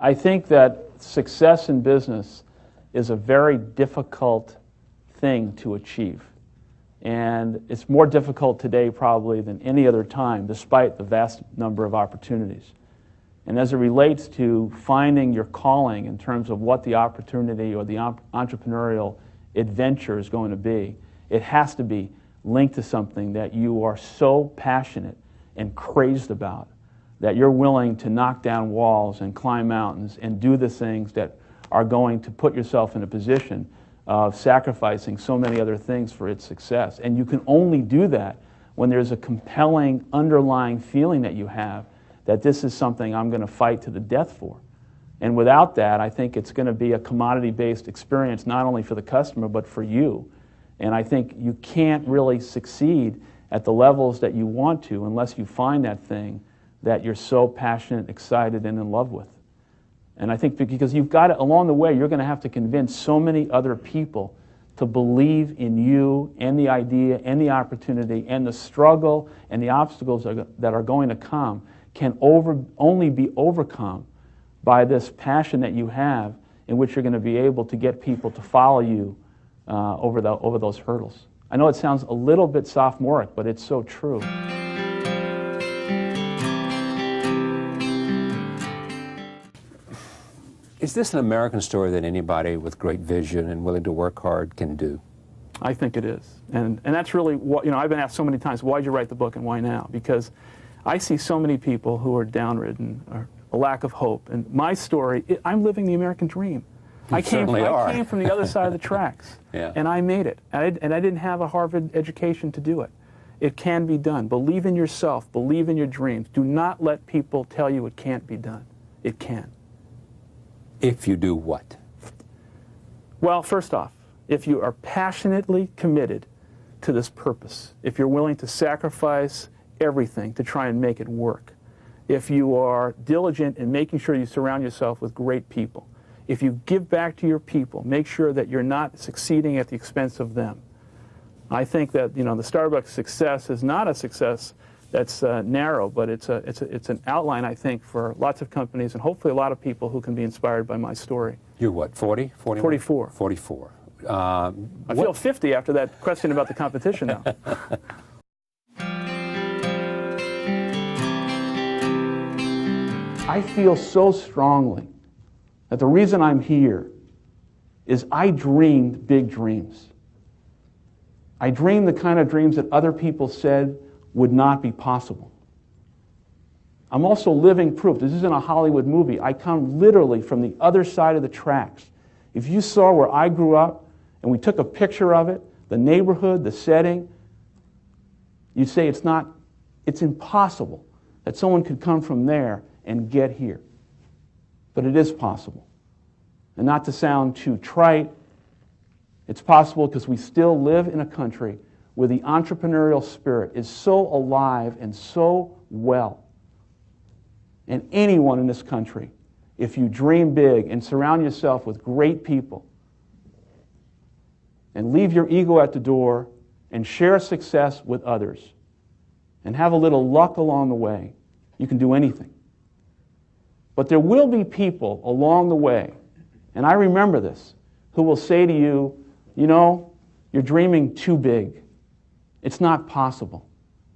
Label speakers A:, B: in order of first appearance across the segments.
A: I think that success in business is a very difficult thing to achieve. And it's more difficult today probably than any other time, despite the vast number of opportunities. And as it relates to finding your calling in terms of what the opportunity or the entrepreneurial adventure is going to be, it has to be linked to something that you are so passionate and crazed about that you're willing to knock down walls and climb mountains and do the things that are going to put yourself in a position of sacrificing so many other things for its success. And you can only do that when there's a compelling underlying feeling that you have that this is something I'm going to fight to the death for. And without that, I think it's going to be a commodity-based experience not only for the customer but for you. And I think you can't really succeed at the levels that you want to unless you find that thing that you're so passionate, excited, and in love with. And I think because you've got to, along the way, you're going to have to convince so many other people to believe in you and the idea and the opportunity, and the struggle and the obstacles that are going to come can only be overcome by this passion that you have, in which you're going to be able to get people to follow you over those hurdles. I know it sounds a little bit sophomoric, but it's so true.
B: Is this an American story that anybody with great vision and willing to work hard can do?
A: I think it is. And that's really what, I've been asked so many times, why'd you write the book and why now? Because I see so many people who are downridden, or a lack of hope. And my story, I'm living the American dream. I came from the other side of the tracks,
B: Yeah.
A: And I made it. And I didn't have a Harvard education to do it. It can be done. Believe in yourself. Believe in your dreams. Do not let people tell you it can't be done. It can.
B: If you do what?
A: Well, first off, if you are passionately committed to this purpose, if you're willing to sacrifice everything to try and make it work, if you are diligent in making sure you surround yourself with great people, if you give back to your people, make sure that you're not succeeding at the expense of them. I think that the Starbucks success is not a success that's narrow, but it's an outline, I think, for lots of companies and hopefully a lot of people who can be inspired by my story.
B: You're what, 40? 41?
A: 44.
B: 44.
A: I feel 50 after that question about the competition now. I feel so strongly that the reason I'm here is I dreamed big dreams. I dreamed the kind of dreams that other people said would not be possible. I'm also living proof. This isn't a Hollywood movie. I come literally from the other side of the tracks. If you saw where I grew up and we took a picture of it, the neighborhood, the setting, you'd say it's impossible that someone could come from there and get here. But it is possible. And not to sound too trite, it's possible because we still live in a country where the entrepreneurial spirit is so alive and so well. And anyone in this country, if you dream big and surround yourself with great people and leave your ego at the door and share success with others and have a little luck along the way, you can do anything. But there will be people along the way, and I remember this, who will say to you, you're dreaming too big. It's not possible.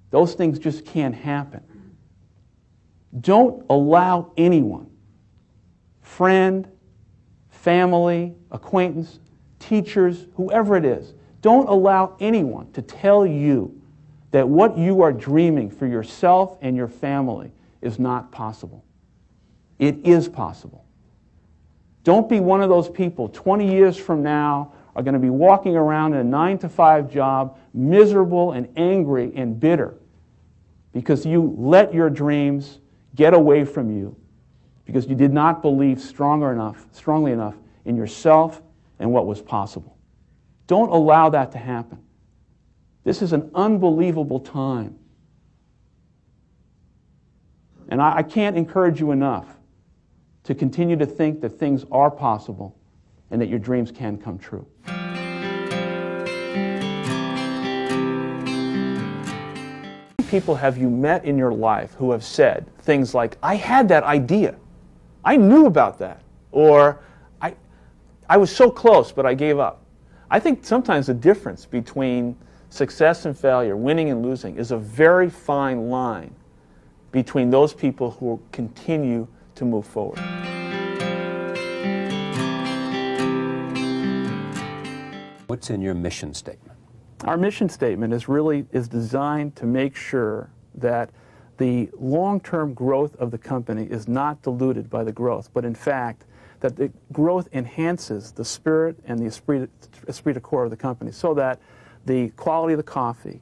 A: Those things just can't happen. Don't allow anyone, friend, family, acquaintance, teachers, whoever it is, don't allow anyone to tell you that what you are dreaming for yourself and your family is not possible. It is possible. Don't be one of those people 20 years from now are going to be walking around in a 9-to-5 job, miserable and angry and bitter because you let your dreams get away from you because you did not believe strongly enough in yourself and what was possible. Don't allow that to happen. This is an unbelievable time. And I can't encourage you enough to continue to think that things are possible and that your dreams can come true. People have you met in your life who have said things like, I had that idea, I knew about that, or I was so close, but I gave up. I think sometimes the difference between success and failure, winning and losing, is a very fine line between those people who continue to move forward.
B: What's in your mission statement?
A: Our mission statement is designed to make sure that the long-term growth of the company is not diluted by the growth, but in fact, that the growth enhances the spirit and the esprit de corps of the company, so that the quality of the coffee,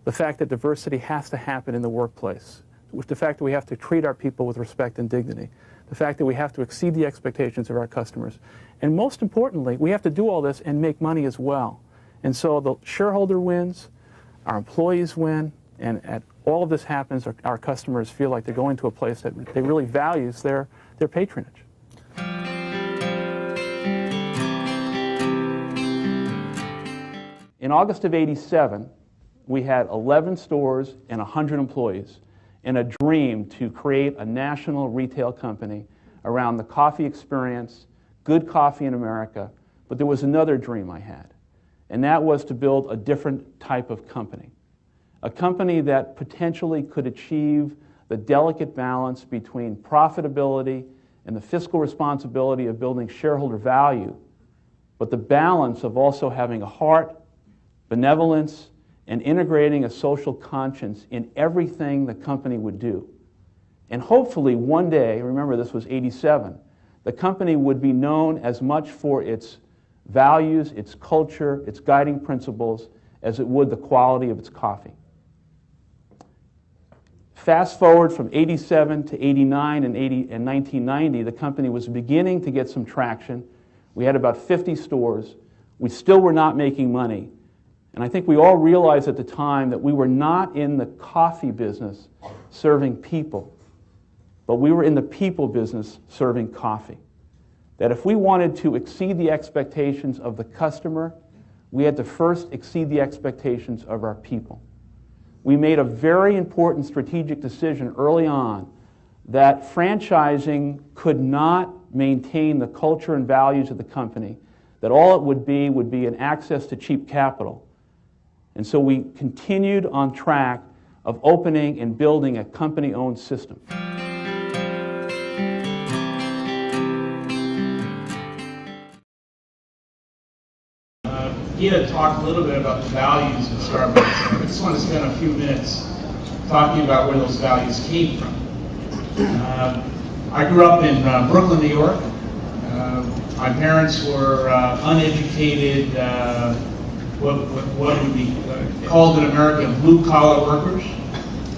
A: the fact that diversity has to happen in the workplace, the fact that we have to treat our people with respect and dignity, the fact that we have to exceed the expectations of our customers, and most importantly, we have to do all this and make money as well. And so the shareholder wins, our employees win, and at all of this happens, our customers feel like they're going to a place that they really values their patronage. In August of '87, we had 11 stores and 100 employees in a dream to create a national retail company around the coffee experience, good coffee in America. But there was another dream I had, and that was to build a different type of company. A company that potentially could achieve the delicate balance between profitability and the fiscal responsibility of building shareholder value, but the balance of also having a heart, benevolence, and integrating a social conscience in everything the company would do. And hopefully one day, remember this was '87, the company would be known as much for its values, its culture, its guiding principles, as it would the quality of its coffee. Fast forward from '87 to '89 and 1990, the company was beginning to get some traction. We had about 50 stores. We still were not making money. And I think we all realized at the time that we were not in the coffee business serving people, but we were in the people business serving coffee. That if we wanted to exceed the expectations of the customer, we had to first exceed the expectations of our people. We made a very important strategic decision early on that franchising could not maintain the culture and values of the company, that all it would be an access to cheap capital. And so we continued on track of opening and building a company-owned system.
C: Gita talked a little bit about the values of Starbucks. I just want to spend a few minutes talking about where those values came from. I grew up in Brooklyn, New York. My parents were uneducated, what would be called in America blue-collar workers,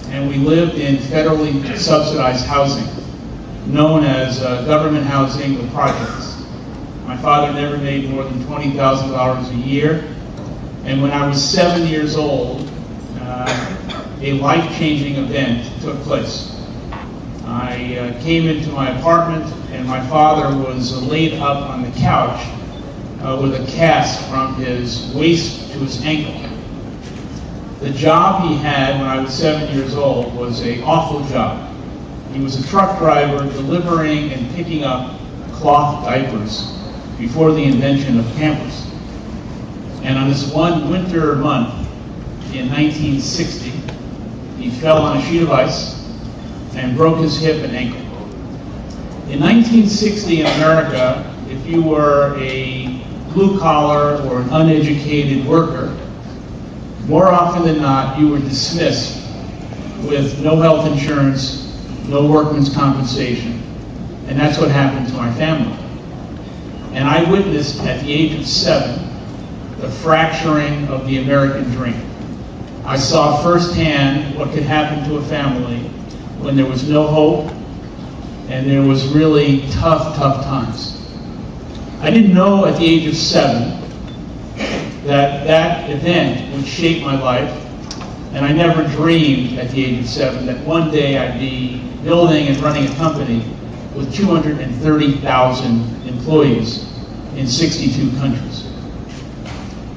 C: and we lived in federally subsidized housing, known as government housing with projects. My father never made more than $20,000 a year, and when I was 7 years old, a life-changing event took place. I came into my apartment, and my father was laid up on the couch with a cast from his waist to his ankle. The job he had when I was 7 years old was an awful job. He was a truck driver delivering and picking up cloth diapers before the invention of Pampers. And on this one winter month in 1960, he fell on a sheet of ice and broke his hip and ankle. In 1960 in America, if you were a blue-collar or an uneducated worker, more often than not, you were dismissed with no health insurance, no workman's compensation. And that's what happened to my family. And I witnessed at the age of 7 the fracturing of the American dream. I saw firsthand what could happen to a family when there was no hope and there was really tough times. I didn't know at the age of 7 that that event would shape my life, and I never dreamed at the age of 7 that one day I'd be building and running a company with 230,000 employees in 62 countries.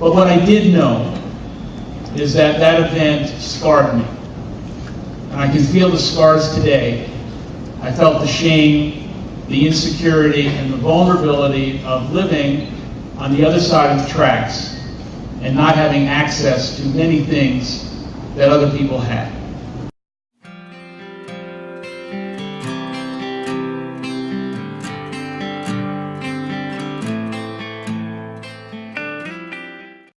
C: But what I did know is that that event scarred me. And I can feel the scars today. I felt the shame the insecurity and the vulnerability of living on the other side of the tracks and not having access to many things that other people had.